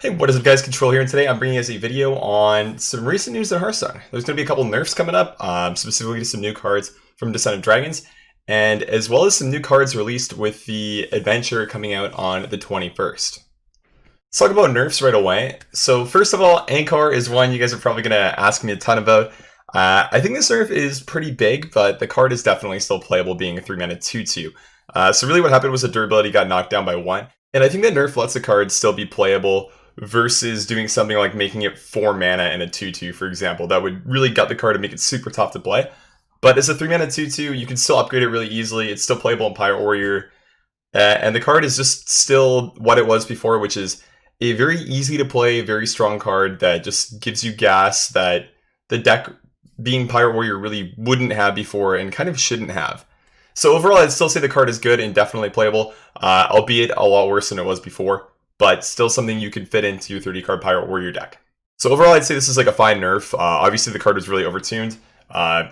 Hey, what is up guys, Control here, and today I'm bringing you guys a video on some recent news in Hearthstone. There's going to be a couple nerfs coming up, specifically some new cards from Descent of Dragons, and as well as some new cards released with the adventure coming out on the 21st. Let's talk about nerfs right away. So first of all, Ankar is one you guys are probably going to ask me a ton about. I think this nerf is pretty big, but the card is definitely still playable, being a 3-mana 2/2. So really what happened was the durability got knocked down by 1, and I think that nerf lets the card still be playable versus doing something like making it 4 mana and a 2/2, for example. That would really gut the card and make it super tough to play. But as a 3-mana 2/2, you can still upgrade it really easily. It's still playable in Pirate Warrior. And the card is just still what it was before, which is a very easy to play, very strong card that just gives you gas that the deck, being Pirate Warrior, really wouldn't have before and kind of shouldn't have. So overall, I'd still say the card is good and definitely playable, albeit a lot worse than it was before, but still something you can fit into your 30-card Pirate Warrior deck. So overall, I'd say this is like a fine nerf. Obviously, the card was really overtuned,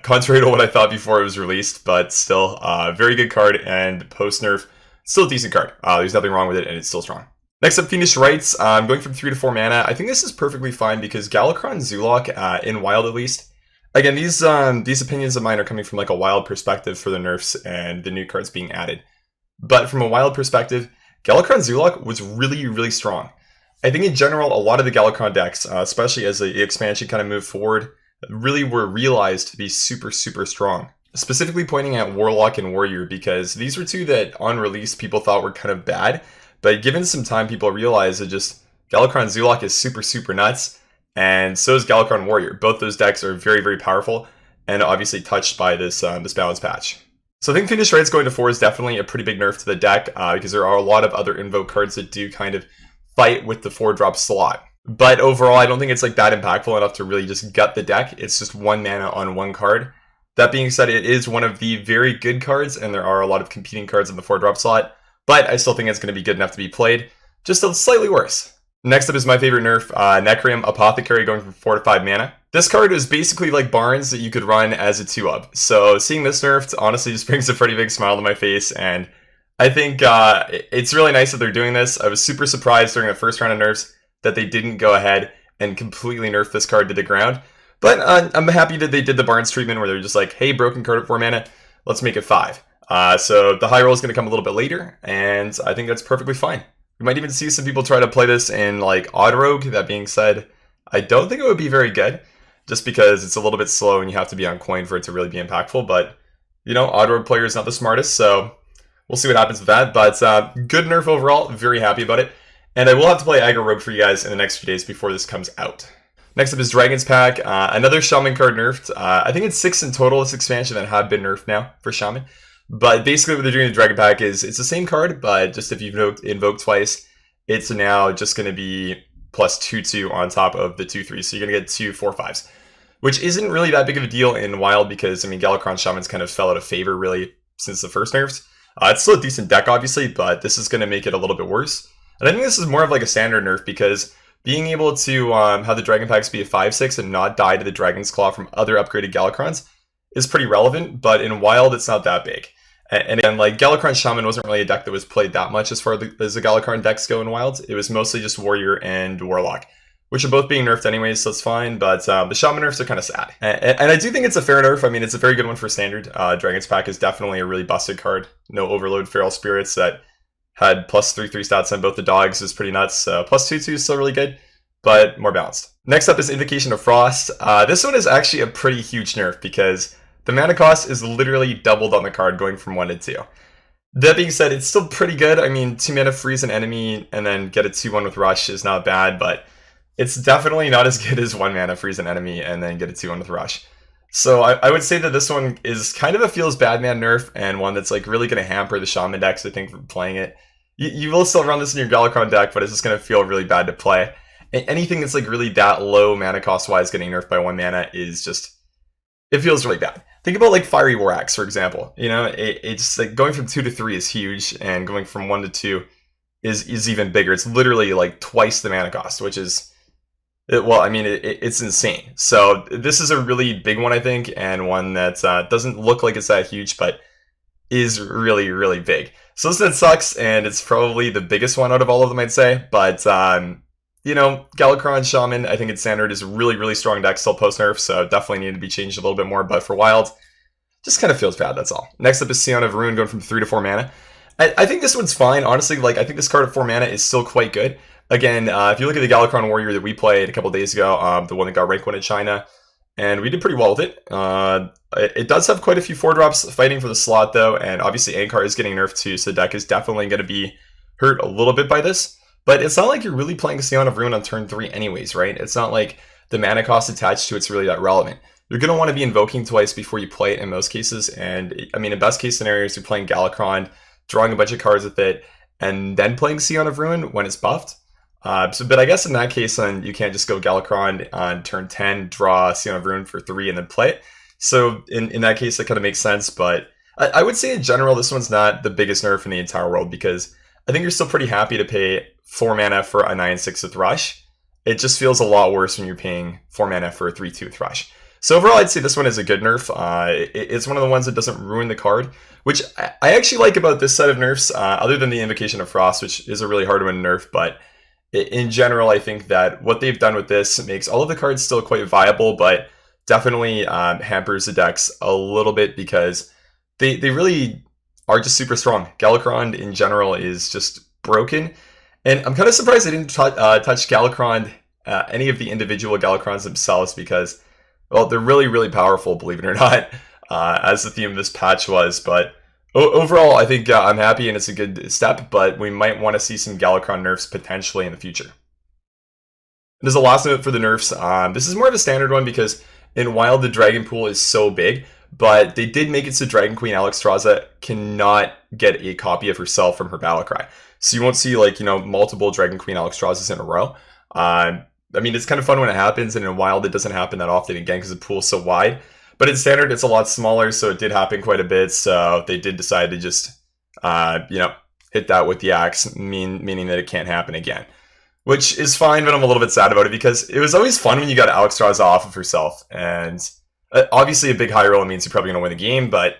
contrary to what I thought before it was released, but still a very good card, and post-nerf, still a decent card. There's nothing wrong with it, and it's still strong. Next up, Fiendish Rites. I'm going from 3 to 4 mana. I think this is perfectly fine because Galakrond Zulok, in Wild at least. Again, these opinions of mine are coming from like a Wild perspective for the nerfs and the new cards being added. But from a Wild perspective, Galakrond Zulok was really, really strong. I think in general, a lot of the Galakrond decks, especially as the expansion kind of moved forward, really were realized to be super, super strong. Specifically pointing at Warlock and Warrior, because these were two that on release people thought were kind of bad. But given some time, people realized that just Galakrond Zulok is super, super nuts. And so is Galakrond Warrior. Both those decks are very, very powerful and obviously touched by this balance patch. So I think Fiendish Rites going to 4 is definitely a pretty big nerf to the deck because there are a lot of other invoke cards that do kind of fight with the 4-drop slot. But overall, I don't think it's like that impactful enough to really just gut the deck. It's just 1 mana on 1 card. That being said, it is one of the very good cards, and there are a lot of competing cards in the 4-drop slot. But I still think it's going to be good enough to be played, just a slightly worse. Next up is my favorite nerf, Necrim Apothecary going from 4 to 5 mana. This card is basically like Barnes that you could run as a 2-up. So seeing this nerfed honestly just brings a pretty big smile to my face, and I think it's really nice that they're doing this. I was super surprised during the first round of nerfs that they didn't go ahead and completely nerf this card to the ground. But I'm happy that they did the Barnes treatment where they're just like, hey, broken card at 4 mana, let's make it 5. So the high roll is going to come a little bit later, and I think that's perfectly fine. We might even see some people try to play this in like Odd Rogue. That being said, I don't think it would be very good, just because it's a little bit slow and you have to be on coin for it to really be impactful. But, you know, Odd Rogue player is not the smartest, so we'll see what happens with that. But good nerf overall, very happy about it. And I will have to play Aggro Rogue for you guys in the next few days before this comes out. Next up is Dragon's Pack, another Shaman card nerfed. I think it's 6 in total this expansion that have been nerfed now for Shaman. But basically what they're doing in the Dragon Pack is it's the same card, but just if you've invoked twice, it's now just going to be plus 2/2 on top of the 2/3. So you're going to get 2 4/5s, which isn't really that big of a deal in Wild because, I mean, Galakrond Shamans kind of fell out of favor really since the first nerfs. It's still a decent deck, obviously, but this is going to make it a little bit worse. And I think this is more of like a standard nerf because being able to have the Dragon Packs be a 5/6 and not die to the Dragon's Claw from other upgraded Galakronds is pretty relevant, but in Wild, it's not that big. And again, like Galakrond Shaman wasn't really a deck that was played that much as far as the Galakrond decks go in Wild. It was mostly just Warrior and Warlock, which are both being nerfed anyways, so it's fine. But the Shaman nerfs are kind of sad. And I do think it's a fair nerf. I mean, it's a very good one for standard. Dragon's Pack is definitely a really busted card. No Overload Feral Spirits that had plus 3/3 stats on both the dogs is pretty nuts. Plus 2/2 is still really good, but more balanced. Next up is Invocation of Frost. This one is actually a pretty huge nerf because the mana cost is literally doubled on the card, going from 1 to 2. That being said, it's still pretty good. I mean, 2 mana freeze an enemy and then get a 2/1 with Rush is not bad, but it's definitely not as good as 1 mana freeze an enemy and then get a 2/1 with Rush. So I would say that this one is kind of a feels bad man nerf, and one that's like really going to hamper the Shaman decks, I think, from playing it. You will still run this in your Galakrond deck, but it's just going to feel really bad to play. Anything that's like really that low mana cost wise getting nerfed by 1 mana is just, it feels really bad. Think about like Fiery War Axe, for example. You know, it's like going from 2 to 3 is huge, and going from 1 to 2 is even bigger. It's literally like twice the mana cost, which is, well, I mean, it's insane. So this is a really big one, I think, and one that doesn't look like it's that huge, but is really, really big. So this one sucks, and it's probably the biggest one out of all of them, I'd say. But you know, Galakrond Shaman, I think in standard is a really, really strong deck still post nerf, so definitely needed to be changed a little bit more. But for wild, just kind of feels bad, that's all. Next up is Scion of Ruin going from 3 to 4 mana. I think this one's fine, honestly. Like, I think this card at 4 mana is still quite good. Again, if you look at the Galakrond Warrior that we played a couple days ago, the one that got rank 1 in China, and we did pretty well with it. It does have quite a few 4-drops fighting for the slot, though, and obviously Ankar is getting nerfed too, so the deck is definitely going to be hurt a little bit by this. But it's not like you're really playing Scion of Ruin on turn 3 anyways, right? It's not like the mana cost attached to it's really that relevant. You're going to want to be invoking twice before you play it in most cases, and I mean, in best case scenarios, you're playing Galakrond, drawing a bunch of cards with it, and then playing Scion of Ruin when it's buffed. But I guess in that case, then you can't just go Galakrond on turn 10, draw Scion of Ruin for 3, and then play it. So in that case, that kind of makes sense, but I would say in general, this one's not the biggest nerf in the entire world, because I think you're still pretty happy to pay 4 mana for a 9/6 with Rush. It just feels a lot worse when you're paying 4 mana for a 3/2 with Rush. So overall, I'd say this one is a good nerf. It's one of the ones that doesn't ruin the card, which I actually like about this set of nerfs, other than the Invocation of Frost, which is a really hard one to nerf, but in general, I think that what they've done with this makes all of the cards still quite viable, but definitely hampers the decks a little bit because they really are just super strong. Galakrond in general is just broken, and I'm kind of surprised they didn't touch Galakrond, any of the individual Galakronds themselves, because, well, they're really, really powerful, believe it or not, as the theme of this patch was. But overall, I think I'm happy and it's a good step, but we might want to see some Galakrond nerfs potentially in the future. And as a last note for the nerfs, this is more of a standard one because in Wild, the Dragon Pool is so big, but they did make it so Dragon Queen Alexstrasza cannot get a copy of herself from her Battlecry. So you won't see, like, you know, multiple Dragon Queen Alexstrazzas in a row. I mean, it's kind of fun when it happens, and in Wild, it doesn't happen that often again because the pool is so wide. But in Standard, it's a lot smaller, so it did happen quite a bit. So they did decide to just, you know, hit that with the axe, meaning that it can't happen again. Which is fine, but I'm a little bit sad about it because it was always fun when you got Alexstrasza off of herself. And obviously a big high roll means you're probably going to win the game, but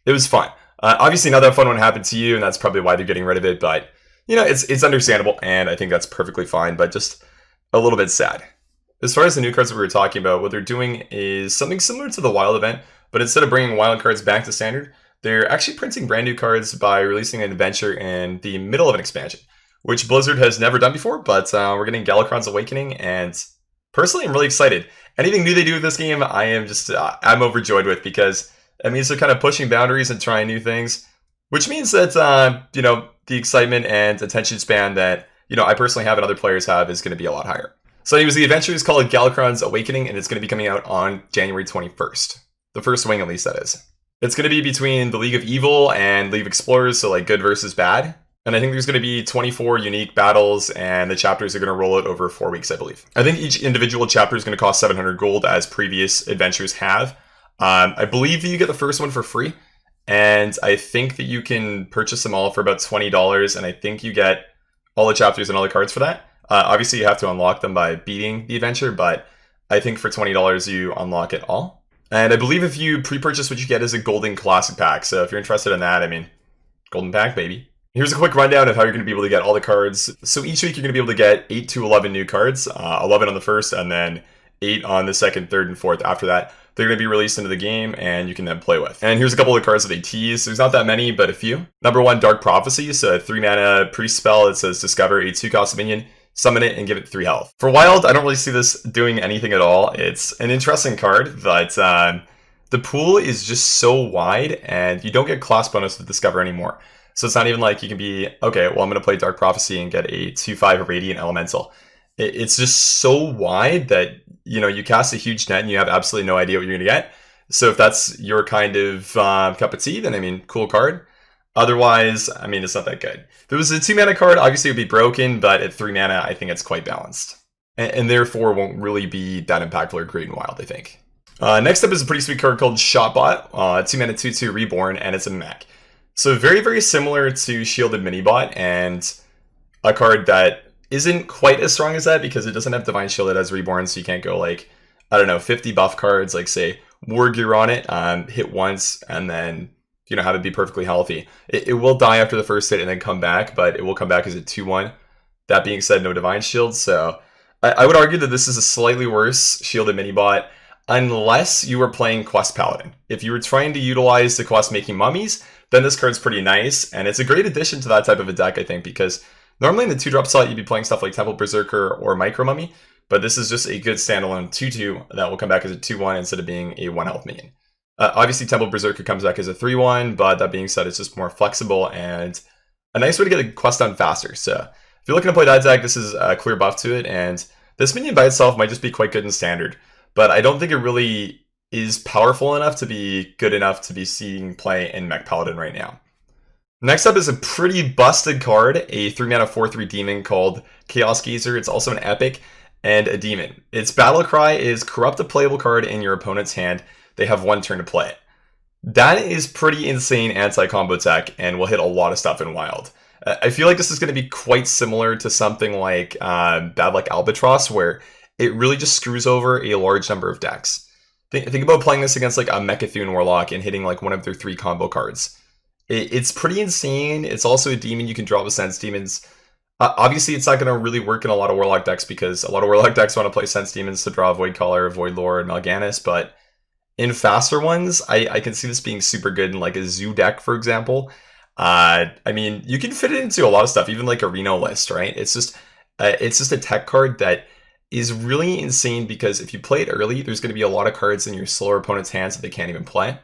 it was fun. Obviously not that fun when it happened to you, and that's probably why they're getting rid of it. But, you know, it's understandable, and I think that's perfectly fine, but just a little bit sad. As far as the new cards that we were talking about, what they're doing is something similar to the Wild event, but instead of bringing Wild cards back to Standard, they're actually printing brand new cards by releasing an adventure in the middle of an expansion, which Blizzard has never done before, but we're getting Galakrond's Awakening, and personally, I'm really excited. Anything new they do with this game, I am just, I'm overjoyed with, because it means they're kind of pushing boundaries and trying new things, which means that, you know, the excitement and attention span that, you know, I personally have and other players have is going to be a lot higher. So anyways, the adventure is called Galakrond's Awakening, and it's going to be coming out on January 21st. The first wing, at least, that is. It's going to be between the League of Evil and League of Explorers, so like good versus bad. And I think there's going to be 24 unique battles, and the chapters are going to roll out over 4 weeks, I believe. I think each individual chapter is going to cost 700 gold, as previous adventures have. I believe that you get the first one for free, and I think that you can purchase them all for about $20, and I think you get all the chapters and all the cards for that. Obviously, you have to unlock them by beating the adventure, but I think for $20 you unlock it all. And I believe if you pre-purchase, what you get is a golden classic pack. So if you're interested in that, I mean, golden pack, baby. Here's a quick rundown of how you're going to be able to get all the cards. So each week you're going to be able to get 8 to 11 new cards, 11 on the first, and then 8 on the second, third, and fourth after that. They're going to be released into the game, and you can then play with. And here's a couple of cards that they tease. There's not that many, but a few. Number 1, Dark Prophecy. So a 3-mana priest spell. It says discover a 2-cost minion, summon it, and give it 3 health. For Wild, I don't really see this doing anything at all. It's an interesting card, but the pool is just so wide, and you don't get class bonus with Discover anymore. So it's not even like you can be, okay, well, I'm going to play Dark Prophecy and get a 2/5 Radiant Elemental. It's just so wide that, you know, you cast a huge net and you have absolutely no idea what you're going to get. So if that's your kind of cup of tea, then, I mean, cool card. Otherwise, I mean, it's not that good. If it was a 2-mana card, obviously it would be broken, but at 3 mana, I think it's quite balanced. And therefore won't really be that impactful or great in Wild, I think. Next up is a pretty sweet card called Shotbot. 2-mana 2/2 Reborn, and it's a mech. So very, very similar to Shielded Minibot, and a card that isn't quite as strong as that because it doesn't have Divine Shielded as Reborn, so you can't go like, I don't know, 50 buff cards, like say War Gear on it, hit once, and then, you know, have it be perfectly healthy. It will die after the first hit and then come back, but it will come back as a 2/1. That being said, no Divine Shield, so I would argue that this is a slightly worse shielded mini-bot, unless you were playing Quest Paladin. If you were trying to utilize the quest making mummies, then this card's pretty nice, and it's a great addition to that type of a deck, I think, because normally in the 2-drop slot, you'd be playing stuff like Temple Berserker or Micro Mummy, but this is just a good standalone 2-2 that will come back as a 2-1 instead of being a 1 health minion. Obviously, Temple Berserker comes back as a 3-1, but that being said, it's just more flexible and a nice way to get the quest done faster. So if you're looking to play that deck, this is a clear buff to it, and this minion by itself might just be quite good in Standard, but I don't think it really is powerful enough to be good enough to be seeing play in Mech Paladin right now. Next up is a pretty busted card, a 3-mana 4/3 demon called Chaos Gazer. It's also an epic and a demon. Its battle cry is corrupt a playable card in your opponent's hand. They have 1 turn to play it. That is pretty insane anti-combo tech and will hit a lot of stuff in Wild. I feel like this is going to be quite similar to something like Bad Luck Albatross, where it really just screws over a large number of decks. Think about playing this against like a Mechathune Warlock and hitting like one of their 3 combo cards. It's pretty insane. It's also a demon you can draw with Sense Demons. Obviously, it's not going to really work in a lot of Warlock decks because a lot of Warlock decks want to play Sense Demons to draw Void Caller, Void Lord, Mal'Ganis, but in faster ones, I can see this being super good in like a Zoo deck, for example. I mean, you can fit it into a lot of stuff, even like a Reno list, right? It's just a tech card that is really insane because if you play it early, there's going to be a lot of cards in your slower opponent's hands that they can't even play.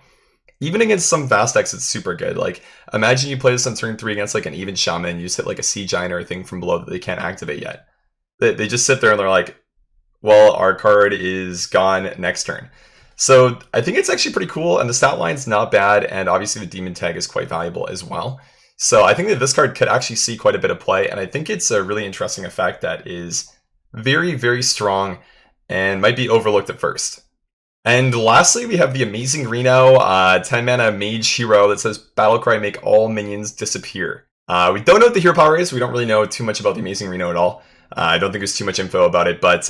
Even against some fast decks, it's super good. Like, imagine you play this on turn 3 against like an even Shaman, and you just hit like a Sea Giant or a thing from below that they can't activate yet. They just sit there and they're like, well, our card is gone next turn. So I think it's actually pretty cool, and the stat line's not bad, and obviously the demon tag is quite valuable as well. So I think that this card could actually see quite a bit of play, and I think it's a really interesting effect that is very, very strong and might be overlooked at first. And lastly, we have the Amazing Reno, 10-mana mage hero that says Battlecry, make all minions disappear. We don't know what the hero power is. We don't really know too much about the Amazing Reno at all. I don't think there's too much info about it, but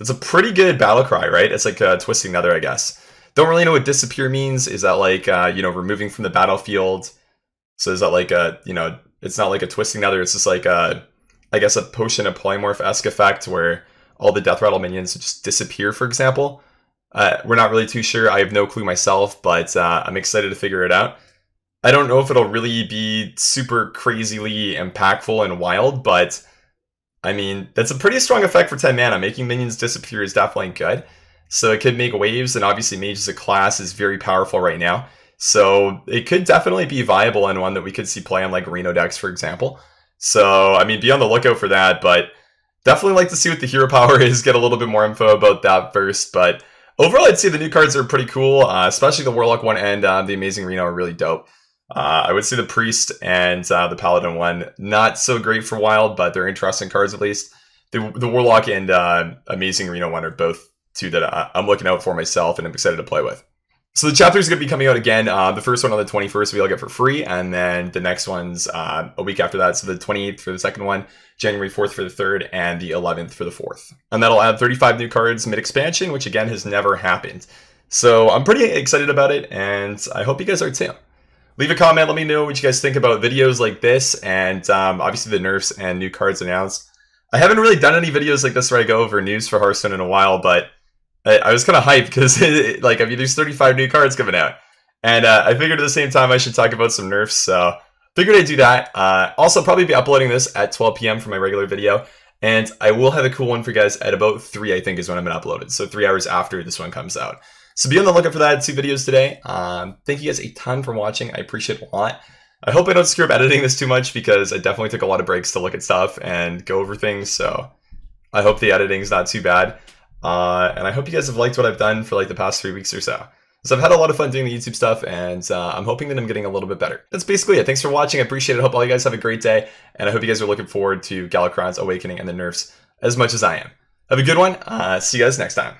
it's a pretty good Battlecry, right? It's like Twisting Nether, I guess. Don't really know what disappear means. Is that like, removing from the battlefield? So is that like it's not like a Twisting Nether, it's just like I guess a Potion of Polymorph-esque effect where all the Death Rattle minions just disappear, for example. We're not really too sure. I have no clue myself, but I'm excited to figure it out. I don't know if it'll really be super crazily impactful and wild, but I mean, that's a pretty strong effect for 10 mana. Making minions disappear is definitely good. So it could make waves, and obviously Mage as a class is very powerful right now. So it could definitely be viable and one that we could see play on like Reno decks, for example. So, I mean, be on the lookout for that, but definitely like to see what the hero power is, get a little bit more info about that first, but overall, I'd say the new cards are pretty cool, especially the Warlock one and the Amazing Reno are really dope. I would say the Priest and the Paladin one, not so great for Wild, but they're interesting cards at least. The Warlock and Amazing Reno one are both two that I'm looking out for myself and I'm excited to play with. So the chapter is going to be coming out again. The first one on the 21st we all get for free, and then the next one's a week after that. So the 28th for the second one, January 4th for the third, and the 11th for the fourth. And that'll add 35 new cards mid-expansion, which again has never happened. So I'm pretty excited about it, and I hope you guys are too. Leave a comment, let me know what you guys think about videos like this, and obviously the nerfs and new cards announced. I haven't really done any videos like this where I go over news for Hearthstone in a while, but I was kind of hyped because there's 35 new cards coming out. And I figured at the same time I should talk about some nerfs, so figured I'd do that. Also, probably be uploading this at 12 p.m. for my regular video. And I will have a cool one for you guys at about 3, I think, is when I'm going to upload it. So 3 hours after this one comes out. So be on the lookout for that. 2 videos today. Thank you guys a ton for watching. I appreciate it a lot. I hope I don't screw up editing this too much because I definitely took a lot of breaks to look at stuff and go over things. So I hope the editing's not too bad. And I hope you guys have liked what I've done for like the past 3 weeks or so. So I've had a lot of fun doing the YouTube stuff, and I'm hoping that I'm getting a little bit better. That's basically it. Thanks for watching. I appreciate it. I hope all you guys have a great day, and I hope you guys are looking forward to Galakrond's Awakening and the nerfs as much as I am. Have a good one. See you guys next time.